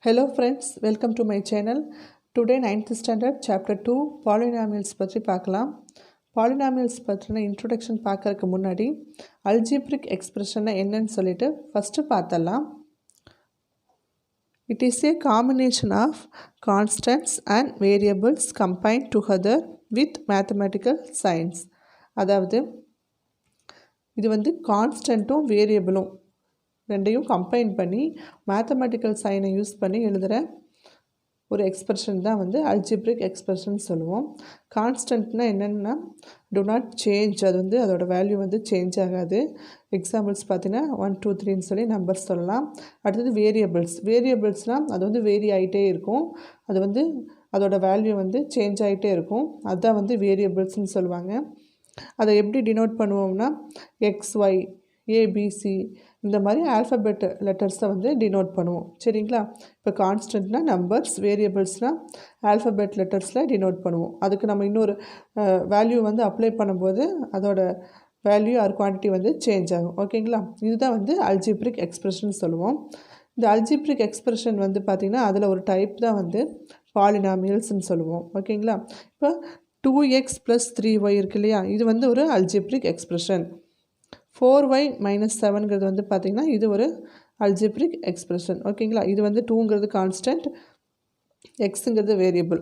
Hello friends, welcome to my channel. Today 9th standard chapter 2 Polynomials பற்றி பார்க்கலாம். Polynomials பற்றின introduction பார்க்கறதுக்கு முன்னாடி Algebraic Expression என்னன்னு சொல்லிட்டு first பார்த்தலாம். It is a combination of constants and variables combined together with mathematical signs. அதாவது இது வந்து கான்ஸ்டன்ட்டும் வேரியபிளும் ரெண்டையும் கம்பைன் பண்ணி மேத்தமெட்டிக்கல் சைனை யூஸ் பண்ணி எழுதுகிற ஒரு எக்ஸ்பிரஷன் தான் வந்து அல்ஜிப்ரிக் எக்ஸ்பிரஷன் சொல்லுவோம். கான்ஸ்டன்ட்னா என்னென்னா டு நாட் சேஞ்ச், அது வந்து அதோட வேல்யூ வந்து சேஞ்ச் ஆகாது. எக்ஸாம்பிள்ஸ் பார்த்தீங்கன்னா 1 2 3ன்னு சொல்லி நம்பர்ஸ் சொல்லலாம். அடுத்தது வேரியபிள்ஸ்னால் அது வந்து வேரி ஆகிட்டே இருக்கும், அது வந்து அதோட வேல்யூ வந்து சேஞ்ச் ஆகிட்டே இருக்கும், அதுதான் வந்து வேரியபிள்ஸ்ன்னு சொல்லுவாங்க. அதை எப்படி டினோட் பண்ணுவோம்னா XY ABC இந்த மாதிரி ஆல்ஃபபெட் லெட்டர்ஸை வந்து டினோட் பண்ணுவோம். சரிங்களா? இப்போ கான்ஸ்டன்ட்னா நம்பர்ஸ், வேரியபிள்ஸ்னால் ஆல்ஃபபெட் லெட்டர்ஸில் டினோட் பண்ணுவோம். அதுக்கு நம்ம இன்னொரு வேல்யூ வந்து அப்ளை பண்ணும்போது அதோட வேல்யூ ஆர் குவான்டிட்டி வந்து சேஞ்ச் ஆகும். ஓகேங்களா? இதுதான் வந்து அல்ஜிப்ரிக் எக்ஸ்பிரஷன் சொல்லுவோம். இந்த அல்ஜிப்ரிக் எக்ஸ்பிரஷன் வந்து பார்த்திங்கன்னா அதில் ஒரு டைப் தான் வந்து பாலினாமியல்ஸ்ன்னு சொல்லுவோம். ஓகேங்களா? இப்போ 2x + 3y இருக்கு இல்லையா, இது வந்து ஒரு அல்ஜிப்ரிக் எக்ஸ்பிரஷன். 4y - 7ங்கிறது வந்து பார்த்திங்கன்னா இது ஒரு அல்ஜிப்ரிக் எக்ஸ்பிரஷன். ஓகேங்களா? இது வந்து 2ங்கிறது கான்ஸ்டன்ட், எக்ஸுங்கிறது வேரியபிள்.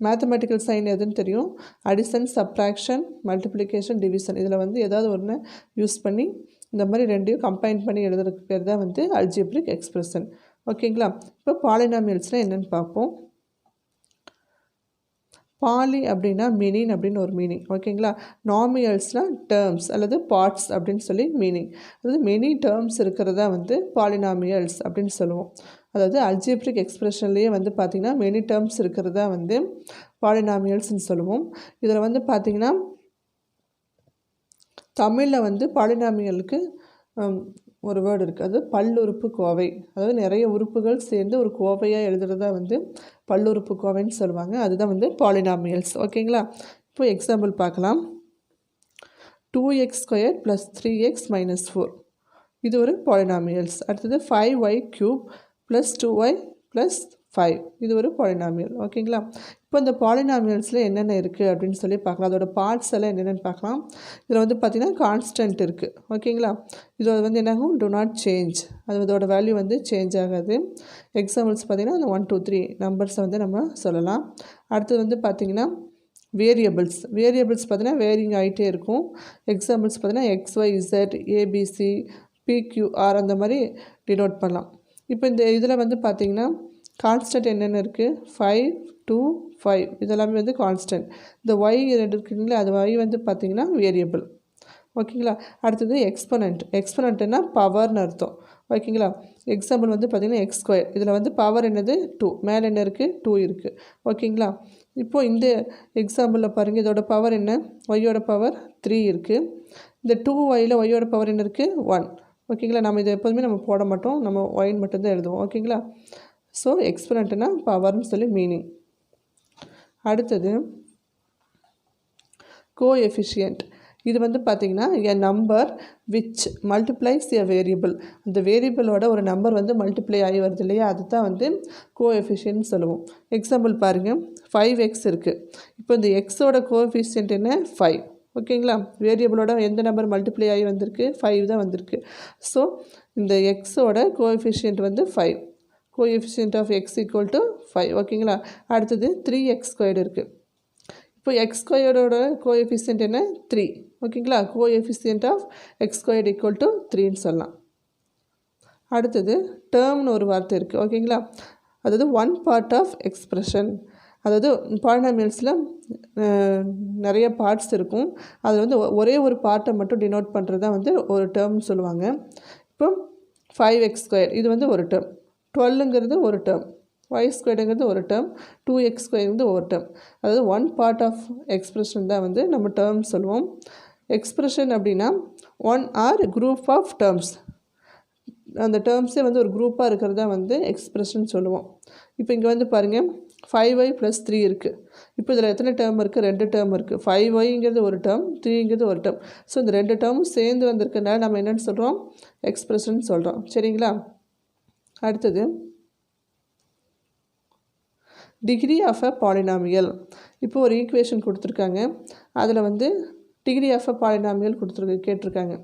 மேத்தமெட்டிக்கல் சைன் எதுன்னு தெரியும், அடிஷன், சப்ராக்ஷன், மல்டிப்ளிகேஷன், டிவிஷன். இதில் வந்து ஏதாவது ஒன்று யூஸ் பண்ணி இந்த மாதிரி ரெண்டையும் கம்பைன் பண்ணி எழுதுறதுக்கு பேர் தான் வந்து அல்ஜிப்ரிக் எக்ஸ்பிரஷன். ஓகேங்களா? இப்போ பாலினாமியல்ஸ்னால் என்னென்னு பார்ப்போம். பாலி அப்படின்னா மெனின் அப்படின்னு ஒரு மீனிங். ஓகேங்களா? நாமியல்ஸ்னால் டேர்ம்ஸ் அல்லது பார்ட்ஸ் அப்படின்னு சொல்லி மீனிங். அதாவது மெனி டேர்ம்ஸ் இருக்கிறதா வந்து பாலினாமியல்ஸ் அப்படின்னு சொல்லுவோம். அதாவது அல்ஜிப்ரிக் எக்ஸ்பிரஷன்லேயே வந்து பார்த்திங்கன்னா மெனி டேர்ம்ஸ் இருக்கிறதா வந்து பாலினாமியல்ஸ்ன்னு சொல்லுவோம். இதில் வந்து பார்த்திங்கன்னா தமிழில் வந்து பாலினாமியலுக்கு ஒரு வேர்டு இருக்குது, அது பல்லுறுப்பு கோவை. அதாவது நிறைய உறுப்புகள் சேர்ந்து ஒரு கோவையாக எழுதுறதா வந்து பல்லுறுப்பு கோவைன்னு சொல்லுவாங்க. அதுதான் வந்து பாலினாமியல்ஸ். ஓகேங்களா? இப்போ எக்ஸாம்பிள் பார்க்கலாம். 2x² + 3x - 4 இது ஒரு பாலினாமியல்ஸ். அடுத்தது 5y³ + 2y + 5 இது ஒரு பாலினாமியல். ஓகேங்களா? இப்போ இந்த பாலினாமியல்ஸில் என்னென்ன இருக்குது அப்படின்னு சொல்லி பார்க்கலாம். அதோட பார்ட்ஸ் எல்லாம் என்னென்னு பார்க்கலாம். இதில் வந்து பார்த்திங்கன்னா கான்ஸ்டன்ட் இருக்குது. ஓகேங்களா? இதோட வந்து என்னாகும், டு நாட் சேஞ்ச், அது அதோட வேல்யூ வந்து சேஞ்ச் ஆகாது. எக்ஸாம்பிள்ஸ் பார்த்திங்கன்னா அந்த 1 2 3 நம்பர்ஸை வந்து நம்ம சொல்லலாம். அடுத்தது வந்து பார்த்திங்கன்னா வேரியபிள்ஸ் பார்த்திங்கன்னா வேரிங் ஆகிட்டே இருக்கும். எக்ஸாம்பிள்ஸ் பார்த்திங்கன்னா XYZ ABC PQR அந்த மாதிரி டினோட் பண்ணலாம். இப்போ இந்த இதில் வந்து பார்த்திங்கன்னா கான்ஸ்டன்ட் என்னென்ன இருக்குது, 5 2 5 இதெல்லாமே வந்து கான்ஸ்டன்ட். இந்த y ரெண்டு இருக்குங்களா, அது y வந்து பார்த்திங்கன்னா வேரியபிள். ஓகேங்களா? அடுத்தது எக்ஸ்பொனண்ட்னா பவர்னு அர்த்தம். ஓகேங்களா? எக்ஸாம்பிள் வந்து பார்த்திங்கன்னா x², இதில் வந்து பவர் என்னது 2, மேலே என்ன இருக்குது 2 இருக்குது. ஓகேங்களா? இப்போது இந்த எக்ஸாம்பிளில் பாருங்கள், இதோட பவர் என்ன, ஒய்யோட பவர் 3 இருக்குது. இந்த 2yயில் ஒய்யோட பவர் என்ன இருக்குது 1. ஓகேங்களா? நம்ம இதை எப்போதுமே நம்ம போட மாட்டோம், நம்ம ஒய்ன்னு மட்டும்தான் எழுதுவோம். ஓகேங்களா? ஸோ எக்ஸ்பொனண்ட்னா பவர்னு சொல்லி மீனிங். அடுத்தது கோஎஃபிஷியன்ட். இது வந்து பார்த்திங்கன்னா எ number which multiplies a variable. அந்த வேரியபிளோட ஒரு நம்பர் வந்து மல்டிப்ளை ஆகி வருது இல்லையா, அதுதான் வந்து கோஎஃபிஷியன்ட் சொல்லுவோம். எக்ஸாம்பிள் பாருங்கள், 5x இருக்குது. இப்போ இந்த எக்ஸோட கோஎஃபிஷியன்ட் என்ன 5. ஓகேங்களா? வேரியபிளோட எந்த நம்பர் மல்டிப்ளை ஆகி வந்திருக்கு 5 தான் வந்திருக்கு. ஸோ இந்த எக்ஸோட கோஎஃபிஷியன்ட் வந்து 5. Coefficient of x = 5. ஓகேங்களா? அடுத்தது 3x² இருக்குது. இப்போ x² கோஎஃபிஷியன்ட் என்ன 3. ஓகேங்களா? கோஎஃபிஷியன்ட் ஆஃப் x² = 3ன்னு சொல்லலாம். அடுத்தது டேர்ம்னு ஒரு வார்த்தை இருக்குது. ஓகேங்களா? அதாவது ஒன் பார்ட் ஆஃப் எக்ஸ்பிரஷன். அதாவது பாலினாமியல்ஸில் நிறைய பார்ட்ஸ் இருக்கும், அதில் வந்து ஒரே ஒரு பார்ட்டை மட்டும் டினோட் பண்ணுறது தான் வந்து ஒரு டேர்ம்னு சொல்லுவாங்க. இப்போ 5x² இது வந்து ஒரு டேர்ம், 12ங்கிறது ஒரு டேர்ம், y² ஒரு டேர்ம், 2x² ஒரு டேர்ம். அதாவது ஒன் பார்ட் ஆஃப் எக்ஸ்பிரஷன் தான் வந்து நம்ம டேர்ம் சொல்லுவோம். எக்ஸ்பிரஷன் அப்படின்னா one or group of terms. அந்த டேர்ம்ஸே வந்து ஒரு குரூப்பாக இருக்கிறதா வந்து எக்ஸ்பிரஷன் சொல்லுவோம். இப்போ இங்கே வந்து பாருங்கள் 5y + 3 இருக்குது. இப்போ இதில் எத்தனை டேர்ம் இருக்குது, 2 டேர்ம் இருக்குது. 5yங்கிறது ஒரு டேர்ம், 3ங்கிறது ஒரு டேர்ம். ஸோ இந்த 2 டேர்மும் சேர்ந்து வந்திருக்கனால நம்ம என்னென்னு சொல்கிறோம், எக்ஸ்பிரஷன் சொல்கிறோம். சரிங்களா? அடுத்தது டிகிரி ஆஃப் அ பாலினாமியல். இப்போ ஒரு ஈக்குவேஷன் கொடுத்துருக்காங்க, அதில் வந்து டிகிரி ஆஃப் அ பாலினாமியல் கேட்டிருக்காங்க.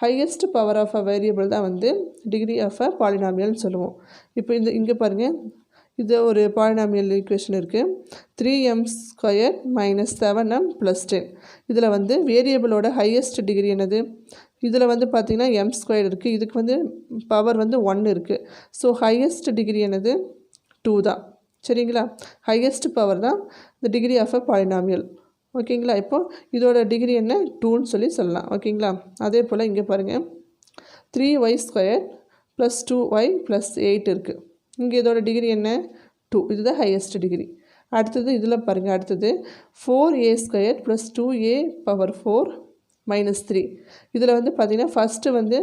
Highest power of a variable தான் வந்து டிகிரி ஆஃப் அ பாலினாமியல்னு சொல்லுவோம். இப்போ இங்கே பாருங்கள், இது ஒரு பாலினாமியல் ஈக்குவேஷன் இருக்குது. 3m² - 7m + 10. இதில் வந்து வேரியபிளோட ஹையஸ்ட் டிகிரி என்னது? இதில் வந்து பார்த்திங்கன்னா m² இருக்குது, இதுக்கு வந்து பவர் வந்து 1 இருக்குது. ஸோ ஹையஸ்ட் டிகிரி என்னது? 2 தான். சரிங்களா? ஹையஸ்ட் பவர் தான் இந்த டிகிரி ஆஃப் அ பாலினாமியல். ஓகேங்களா? இப்போது இதோட டிகிரி என்ன? 2ன்னு சொல்லலாம். ஓகேங்களா? அதே போல் இங்கே பாருங்கள், 3y² + 2y + 8 இருக்குது. இங்கே இதோட டிகிரி என்ன? 2. இதுதான் ஹையஸ்ட் டிகிரி. அடுத்தது இதில் பாருங்கள், அடுத்தது 4a² + 2a⁴ - 3. இதில் வந்து பார்த்திங்கன்னா ஃபஸ்ட்டு வந்து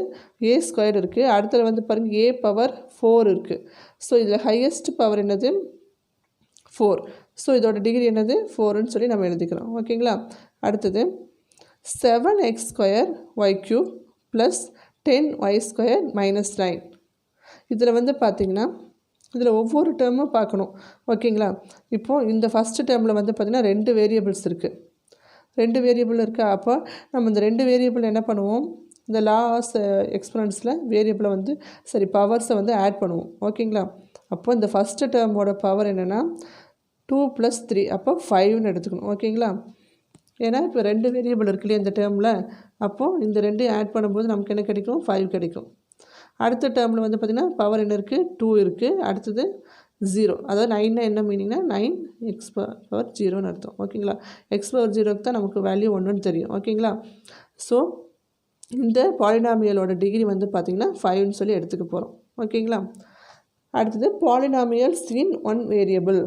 a² இருக்குது, அடுத்தது வந்து பாருங்கள் a⁴ இருக்குது. ஸோ இதில் ஹையஸ்ட் பவர் என்னது? 4. ஸோ இதோட டிகிரி என்னது? 4ன்னு சொல்லி நம்ம எழுதிக்கிறோம். ஓகேங்களா? அடுத்தது 7x² y³ + 10y² - 9. இதில் வந்து பார்த்திங்கன்னா இதில் ஒவ்வொரு டேர்மும் பார்க்கணும். ஓகேங்களா? இப்போது இந்த ஃபஸ்ட்டு டேர்மில் வந்து பார்த்திங்கன்னா 2 வேரியபிள்ஸ் இருக்குது. 2 வேரியபிள் இருக்குது. அப்போ நம்ம இந்த 2 வேரியபிள் என்ன பண்ணுவோம்? இந்த லா ஆஃப் எக்ஸ்பொனன்ட்ஸில் வேரியபிளை வந்து பவர்ஸை வந்து ஆட் பண்ணுவோம். ஓகேங்களா? அப்போ இந்த ஃபஸ்ட்டு டேர்மோட பவர் என்னென்னா 2 + 3, அப்போ 5ன்னு எடுத்துக்கணும். ஓகேங்களா? ஏன்னா இப்போ 2 வேரியபிள் இருக்கு இல்லையா இந்த டேர்மில், அப்போது இந்த 2 ஆட் பண்ணும்போது நமக்கு என்ன கிடைக்கும்? 5 கிடைக்கும். அடுத்த டேர்மில் வந்து பார்த்திங்கன்னா பவர் என்ன இருக்குது? 2 இருக்குது. அடுத்தது 0. அதாவது 9னா என்ன மீனிங்னா 9x⁴ அர்த்தம். ஓகேங்களா? x⁴ தான் நமக்கு வேல்யூ 1ன்னு தெரியும். ஓகேங்களா? ஸோ இந்த பாலினாமியலோட டிகிரி வந்து பார்த்திங்கன்னா 5ன்னு சொல்லி எடுத்துக்க போகிறோம். ஓகேங்களா? அடுத்தது பாலினாமியல்ஸ் இன் 1 வேரியபிள்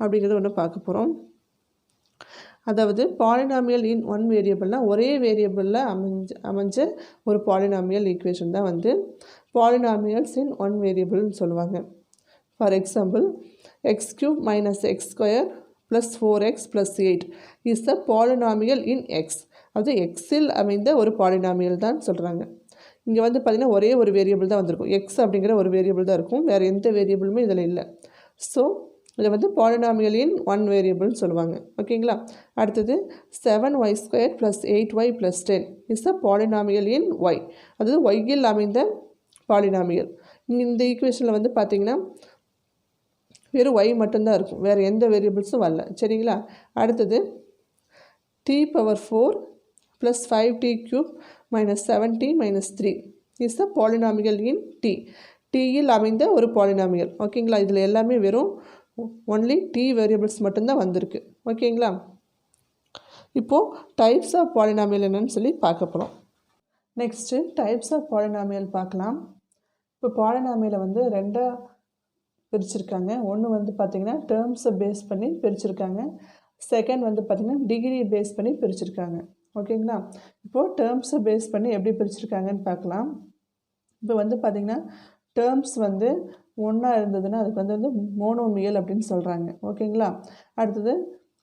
அப்படிங்கிறத ஒன்று பார்க்க போகிறோம். அதாவது பாலினாமியல் இன் 1 வேரியபிள்னால் ஒரே வேரியபிளில் அமைஞ்ச ஒரு பாலினாமியல் ஈக்குவேஷன் தான் வந்து பாலினாமியல்ஸ் இன் 1 வேரியபிள்னு சொல்லுவாங்க. For example, x³ - x² + 4x + 8 is the polynomial in X. அது எக்ஸில் அமைந்த ஒரு பாலினாமியல் தான் சொல்கிறாங்க. இங்கே வந்து பார்த்திங்கன்னா ஒரே ஒரு வேரியபிள் தான் வந்திருக்கும். எக்ஸ் அப்படிங்கிற ஒரு வேரியபிள் தான் இருக்கும், வேறு எந்த வேரியபிளுமே இதில் இல்லை. ஸோ இதை வந்து பாலினாமியல் இன் 1 வேரியபிள்னு சொல்லுவாங்க. ஓகேங்களா? அடுத்தது 7y² + 8y + 10 is a polynomial in y. அதாவது ஒய்யில் அமைந்த பாலினாமியல். இந்த ஈக்குவேஷனில் வந்து பார்த்திங்கன்னா வெறும் ஒய் மட்டும்தான் இருக்கும், வேறு எந்த வேரியபிள்ஸும் வரல. சரிங்களா? அடுத்தது t⁴ + 5t³ - 7t - 3 is a polynomial in T. டியில் அமைந்த ஒரு பாலினாமியல். ஓகேங்களா? இதில் எல்லாமே வெறும் ஒன்லி டி வேரியபிள்ஸ் மட்டும்தான் வந்திருக்கு. ஓகேங்களா? இப்போது டைப்ஸ் ஆஃப் பாலினாமியல் என்னன்னு சொல்லி பார்க்க போகிறோம். நெக்ஸ்ட்டு டைப்ஸ் ஆஃப் பாலினாமியல் பார்க்கலாம். இப்போ பாலினாமியலை வந்து 2ஆக பிரிச்சுருக்காங்க. ஒன்று வந்து பார்த்திங்கன்னா டேர்ம்ஸை பேஸ் பண்ணி பிரிச்சுருக்காங்க. செகண்ட் வந்து பார்த்திங்கன்னா டிகிரி பேஸ் பண்ணி பிரிச்சுருக்காங்க. ஓகேங்களா? இப்போது டேர்ம்ஸை பேஸ் பண்ணி எப்படி பிரிச்சுருக்காங்கன்னு பார்க்கலாம். இப்போ வந்து பார்த்திங்கன்னா டேர்ம்ஸ் வந்து ஒன்றா இருந்ததுன்னா அதுக்கு வந்து மோனோமியல் அப்படின்னு சொல்கிறாங்க. ஓகேங்களா? அடுத்தது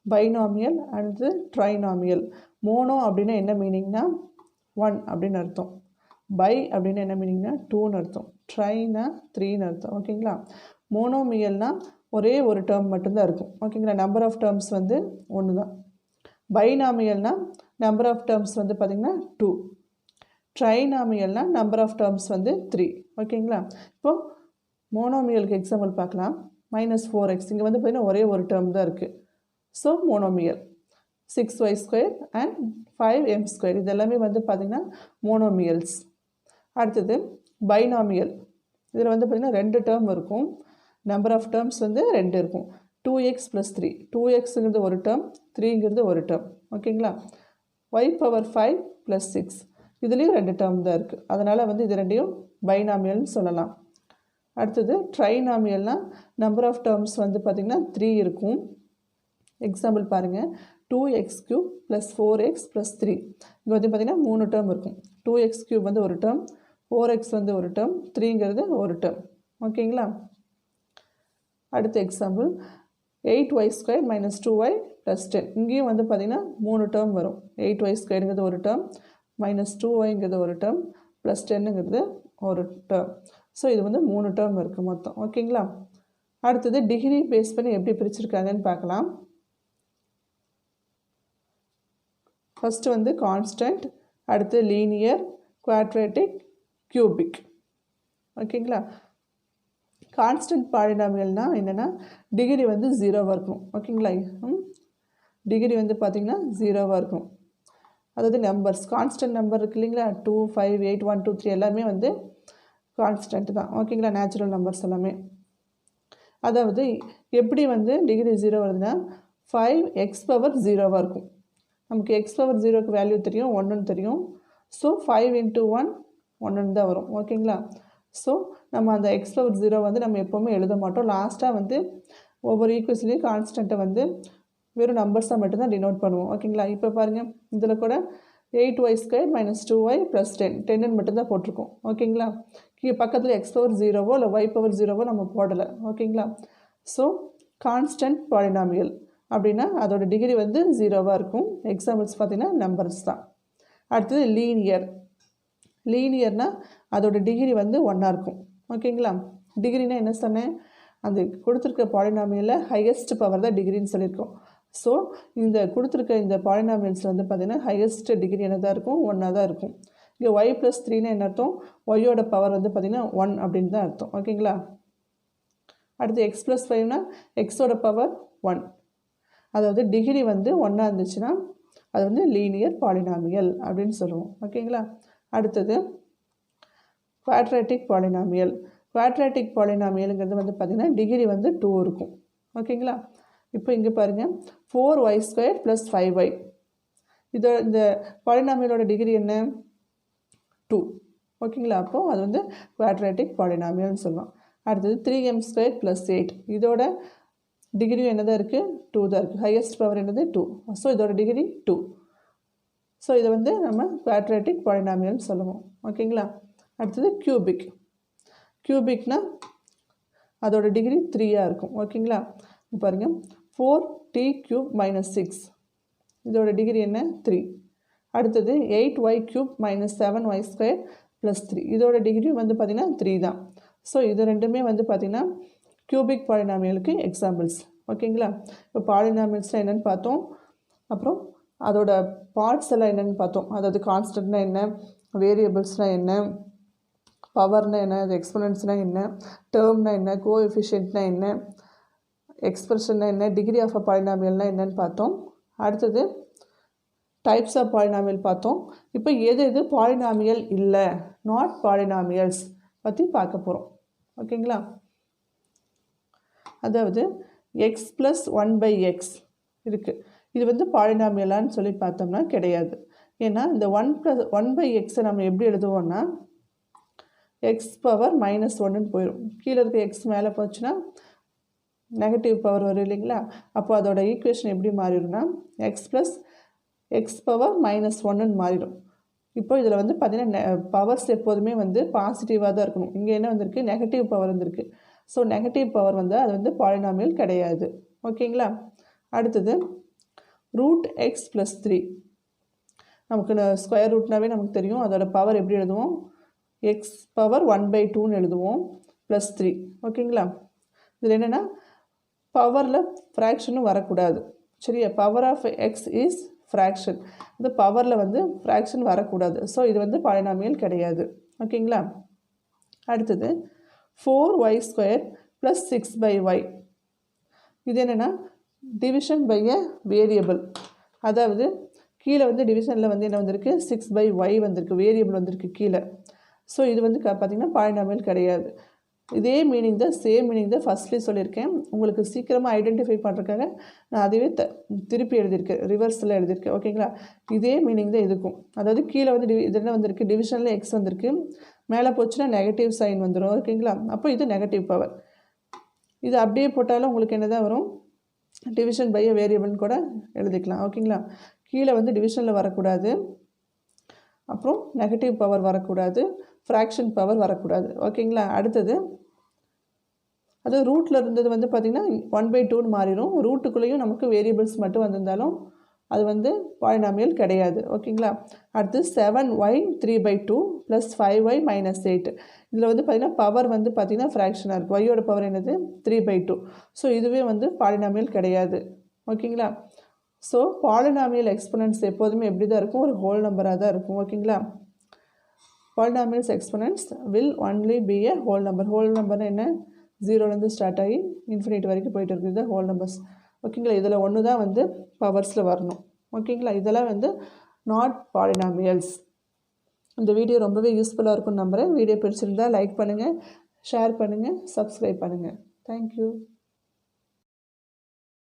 பைனாமியல், அடுத்தது ட்ரைனாமியல். மோனோ அப்படின்னா என்ன மீனிங்னா 1 அப்படின்னு அர்த்தம். பை அப்படின்னா என்ன மீனிங்னா 2ன்னு அர்த்தம். ட்ரைனா 3ன்னு அர்த்தம். ஓகேங்களா? மோனோமியல்னால் ஒரே ஒரு டேர்ம் மட்டும்தான் இருக்கும். ஓகேங்களா? நம்பர் ஆஃப் டேர்ம்ஸ் வந்து 1 தான். பைனாமியல்னால் நம்பர் ஆஃப் டேர்ம்ஸ் வந்து பார்த்திங்கன்னா 2. ட்ரைனாமியல்னால் நம்பர் ஆஃப் டேர்ம்ஸ் வந்து 3. ஓகேங்களா? இப்போது மோனோமியலுக்கு எக்ஸாம்பிள் பார்க்கலாம். -4x இங்கே வந்து பார்த்திங்கன்னா ஒரே ஒரு டேர்ம் தான் இருக்குது. So monomial. 6y² and 5m², இது எல்லாமே வந்து பார்த்திங்கன்னா மோனோமியல்ஸ். அடுத்தது பைனாமியல். இதில் வந்து பார்த்திங்கன்னா 2 டேர்ம் இருக்கும், நம்பர் ஆஃப் டேர்ம்ஸ் வந்து 2 இருக்கும். 2x + 3. 2xங்கிறது ஒரு டேர்ம், 3ங்கிறது ஒரு டேர்ம். ஓகேங்களா? y⁴ + 6 இதுலேயும் 2 டேர்ம் தான் இருக்குது. அதனால் வந்து இது ரெண்டையும் பைனாமியல்னு சொல்லலாம். அடுத்தது ட்ரைனாமியல்னால் நம்பர் ஆஃப் டேர்ம்ஸ் வந்து பார்த்திங்கன்னா 3 இருக்கும். எக்ஸாம்பிள் பாருங்கள், 2x³ + 4x + 3. இங்கே வந்து பார்த்திங்கன்னா 3 டேர்ம் இருக்கும். 2x³ வந்து ஒரு டேர்ம், 4x வந்து ஒரு டேர்ம், 3ங்கிறது ஒரு டேர்ம். ஓகேங்களா? அடுத்த எக்ஸாம்பிள் 8y² - 2y + 10. இங்கேயும் வந்து பார்த்திங்கன்னா 3 டேர்ம் வரும். 8y² ஒரு டேர்ம், -2yங்கிறது ஒரு டேர்ம், +10ங்கிறது ஒரு டேர்ம். ஸோ இது வந்து 3 டேர்ம் இருக்குது மொத்தம். ஓகேங்களா? அடுத்தது டிகிரி பேஸ் பண்ணி எப்படி பிரிச்சிருக்காங்கன்னு பார்க்கலாம். ஃபஸ்ட்டு வந்து கான்ஸ்டன்ட், அடுத்து லீனியர், குவாட்ரேட்டிக், கியூபிக். ஓகேங்களா? கான்ஸ்டன்ட் பாலினாமியல்னால் என்னென்னா டிகிரி வந்து 0வாக இருக்கும். ஓகேங்களா? டிகிரி வந்து பார்த்திங்கன்னா 0வாக இருக்கும். அதாவது நம்பர்ஸ் கான்ஸ்டன்ட் நம்பர் இருக்குது இல்லைங்களா, 2, 5, 8, 1, 2, 3 எல்லாமே வந்து கான்ஸ்டன்ட் தான். ஓகேங்களா? நேச்சுரல் நம்பர்ஸ் எல்லாமே. அதாவது எப்படி வந்து டிகிரி 0 வருதுன்னா 5x பவர் 0வாக இருக்கும். நமக்கு x பவர் 0க்கு வேல்யூ தெரியும், 1ன்னு தெரியும். ஸோ 5 × 1 1ன்னு தான் வரும். ஓகேங்களா? ஸோ நம்ம அந்த x பவர் 0 வந்து நம்ம எப்போவுமே எழுத மாட்டோம். லாஸ்ட்டாக வந்து ஒவ்வொரு ஈக்குவேஷன்லேயும் கான்ஸ்டண்ட்டை வந்து வெறும் நம்பர்ஸாக மட்டும்தான் டினோட் பண்ணுவோம். ஓகேங்களா? இப்போ பாருங்கள், இதில் கூட 8y² - 2y + 10 10ன்னு மட்டும்தான் போட்டிருக்கோம். ஓகேங்களா? பக்கத்தில் x பவர் 0வோ இல்லை y பவர் 0வோ நம்ம போடலை. ஓகேங்களா? ஸோ கான்ஸ்டன்ட் பாலினாமியல் அப்படின்னா அதோட டிகிரி வந்து 0வாக இருக்கும். எக்ஸாம்பிள்ஸ் பார்த்திங்கன்னா நம்பர்ஸ் தான். அடுத்தது லீனியர். லீனியர்னால் அதோட டிகிரி வந்து 1ஆக இருக்கும். ஓகேங்களா? டிகிரினா என்ன சொன்னேன், அந்த கொடுத்துருக்க பாலினாமியலில் ஹையஸ்ட் பவர் தான் டிகிரின்னு சொல்லியிருக்கோம். ஸோ இந்த கொடுத்துருக்க இந்த பாலினாமியல்ஸில் வந்து பார்த்திங்கன்னா ஹையஸ்ட் டிகிரி என்னதான் இருக்கும், 1ஆக தான் இருக்கும். இங்கே y + 3னா என்ன அர்த்தம், ஒய்யோட பவர் வந்து பார்த்திங்கன்னா 1 அப்படின்னு தான் அர்த்தம். ஓகேங்களா? அடுத்து x + 5னா எக்ஸோட பவர் 1. அதாவது டிகிரி வந்து 1ஆக இருந்துச்சுன்னா அது வந்து லீனியர் பாலினாமியல் அப்படின்னு சொல்லுவோம். ஓகேங்களா? அடுத்தது குவாட்ரேட்டிக் பாலினாமியல். குவாட்ரேட்டிக் பாலினாமியலுங்கிறது வந்து பார்த்திங்கன்னா டிகிரி வந்து 2 இருக்கும். ஓகேங்களா? இப்போ இங்கே பாருங்கள், 4y² + 5y. இந்த பாலினாமியலோட டிகிரி என்ன, 2. ஓகேங்களா? அப்போது அது வந்து குவாட்ரேட்டிக் பாலினாமியல்னு சொல்லலாம். அடுத்தது 3m² + 8. இதோட டிகிரியும் என்னதான் இருக்குது, 2 தான் இருக்குது. ஹையஸ்ட் பவர் என்னது, 2. ஸோ இதோட டிகிரி 2. ஸோ இதை வந்து நம்ம குவாட்ரேட்டிக் பாலினாமியல்னு சொல்லுவோம். ஓகேங்களா? அடுத்தது கியூபிக். கியூபிக்னால் அதோட டிகிரி 3ஆக இருக்கும். ஓகேங்களா? பாருங்கள், 4t³ - 6. இதோட டிகிரி என்ன, 3. அடுத்தது 8y³ - 7y² + 3. இதோட டிகிரி வந்து பார்த்திங்கன்னா 3 தான். ஸோ இது ரெண்டுமே வந்து பார்த்திங்கன்னா கியூபிக் பாலினாமியலுக்கு எக்ஸாம்பிள்ஸ். ஓகேங்களா? இப்போ பாலினாமியல்ஸ்னால் என்னென்னு பார்த்தோம், அப்புறம் அதோட பார்ட்ஸ் எல்லாம் என்னென்னு பார்த்தோம். அதாவது கான்ஸ்டன்ட்னா என்ன, வேரியபிள்ஸ்னால் என்ன, பவர்னால் என்ன, அது எக்ஸ்பொனன்ட்ஸ்னால் என்ன, டேர்ம்னா என்ன, கோஎஃபிஷியன்ட்னா என்ன, எக்ஸ்பிரஷன்னா என்ன, டிகிரி ஆஃப் அ பாலினாமியல்னால் என்னென்னு பார்த்தோம். அடுத்தது டைப்ஸ் ஆஃப் பாலினாமியல் பார்த்தோம். இப்போ எது பாலினாமியல் இல்லை, நாட் பாலினாமியல்ஸ் பற்றி பார்க்க போகிறோம். ஓகேங்களா? அதாவது x + 1/x இருக்குது. இது வந்து பாலினாமியலான்னு சொல்லி பார்த்தோம்னா கிடையாது. ஏன்னா இந்த 1/xஐ நம்ம எப்படி எழுதுவோம்னா x பவர் -1ன்னு போயிடும். கீழே இருக்க x மேலே போச்சுன்னா நெகட்டிவ் பவர் வரும் இல்லைங்களா? அப்போ அதோட ஈக்குவேஷன் எப்படி மாறிடும்னா x + x பவர் -1ன்னு மாறிடும். இப்போ இதில் வந்து பார்த்திங்கன்னா பவர்ஸ் எப்போதுமே வந்து பாசிட்டிவாக தான் இருக்கணும். இங்கே என்ன வந்திருக்கு, நெகட்டிவ் பவர் வந்திருக்கு. ஸோ நெகட்டிவ் பவர் வந்து அது வந்து பாலினாமியல் கிடையாது. ஓகேங்களா? அடுத்தது √x + 3. நமக்கு ஸ்கொயர் ரூட்னாவே நமக்கு தெரியும். அதோட பவர் எப்படி எழுதுவோம், x பவர் 1/2ன்னு எழுதுவோம், +3. ஓகேங்களா? இதில் என்னென்னா பவரில் ஃப்ராக்ஷனும் வரக்கூடாது. சரியா? Power of x is fraction. இந்த பவரில் வந்து ஃப்ராக்ஷன் வரக்கூடாது. ஸோ இது வந்து பாலினாமியல் கிடையாது. ஓகேங்களா? அடுத்தது 4y² + 6/y. இது என்னென்னா டிவிஷன் பை எ வேரியபிள். அதாவது கீழே வந்து டிவிஷனில் வந்து என்ன வந்திருக்கு, 6/y வந்திருக்கு, வேரியபிள் வந்திருக்கு கீழே. ஸோ இது வந்து பார்த்திங்கன்னா பாலினாமியல் கிடையாது. இதே மீனிங் தான், சேம் மீனிங் தான் ஃபஸ்ட்லேயே சொல்லியிருக்கேன். உங்களுக்கு சீக்கிரமாக ஐடென்டிஃபை பண்ணுறதுக்காக நான் அதுவே திருப்பி எழுதியிருக்கேன், ரிவர்ஸில் எழுதியிருக்கேன். ஓகேங்களா? இதே மீனிங் தான் இதுக்கும். அதாவது கீழே வந்து இது என்ன வந்திருக்கு, டிவிஷனில் x வந்திருக்கு, மேலே போச்சுன்னா நெகட்டிவ் சைன் வந்துடும். ஓகேங்களா? அப்போ இது நெகட்டிவ் பவர். இது அப்படியே போட்டாலும் உங்களுக்கு என்ன தான் வரும், டிவிஷன் பை வேரியபிள்னு கூட எழுதிக்கலாம். ஓகேங்களா? கீழே வந்து டிவிஷனில் வரக்கூடாது, அப்புறம் நெகட்டிவ் பவர் வரக்கூடாது, ஃப்ராக்ஷன் பவர் வரக்கூடாது. ஓகேங்களா? அடுத்தது அது ரூட்டில் இருந்தது வந்து பார்த்திங்கன்னா 1/2ன்னு மாறிடும். ரூட்டுக்குள்ளேயும் நமக்கு வேரியபிள்ஸ் மட்டும் வந்திருந்தாலும் அது வந்து பாலினாமியல் கிடையாது. ஓகேங்களா? அடுத்து 7y 3/2 ப்ளஸ் 5y மைனஸ் 8. இதில் வந்து பார்த்திங்கன்னா பவர் வந்து பார்த்திங்கன்னா ஃப்ராக்ஷனாக இருக்குது. ஒய்யோட பவர் என்னது 3/2. ஸோ இதுவே வந்து பாலினாமியல் கிடையாது. ஓகேங்களா? ஸோ பாலினாமியல் எக்ஸ்பொனன்ட்ஸ் எப்போதுமே எப்படி தான் இருக்கும், ஒரு ஹோல் நம்பராக தான் இருக்கும். ஓகேங்களா? Polynomials exponents will only be a whole number. Whole நம்பர்னா என்ன, 0லேருந்து ஸ்டார்ட் ஆகி இன்ஃபினிட்டி வரைக்கும் போயிட்டு இருக்குது ஹோல் நம்பர்ஸ். ஓகேங்களா? இதில் ஒன்று தான் வந்து பவர்ஸில் வரணும். ஓகேங்களா? இதெல்லாம் வந்து நாட் பாலினாமியல்ஸ். இந்த வீடியோ ரொம்பவே யூஸ்ஃபுல்லாக இருக்கும்னு நம்புகிறேன். வீடியோ பிடிச்சிருந்தால் லைக் பண்ணுங்கள், ஷேர் பண்ணுங்கள், சப்ஸ்கிரைப் பண்ணுங்கள். தேங்க்யூ.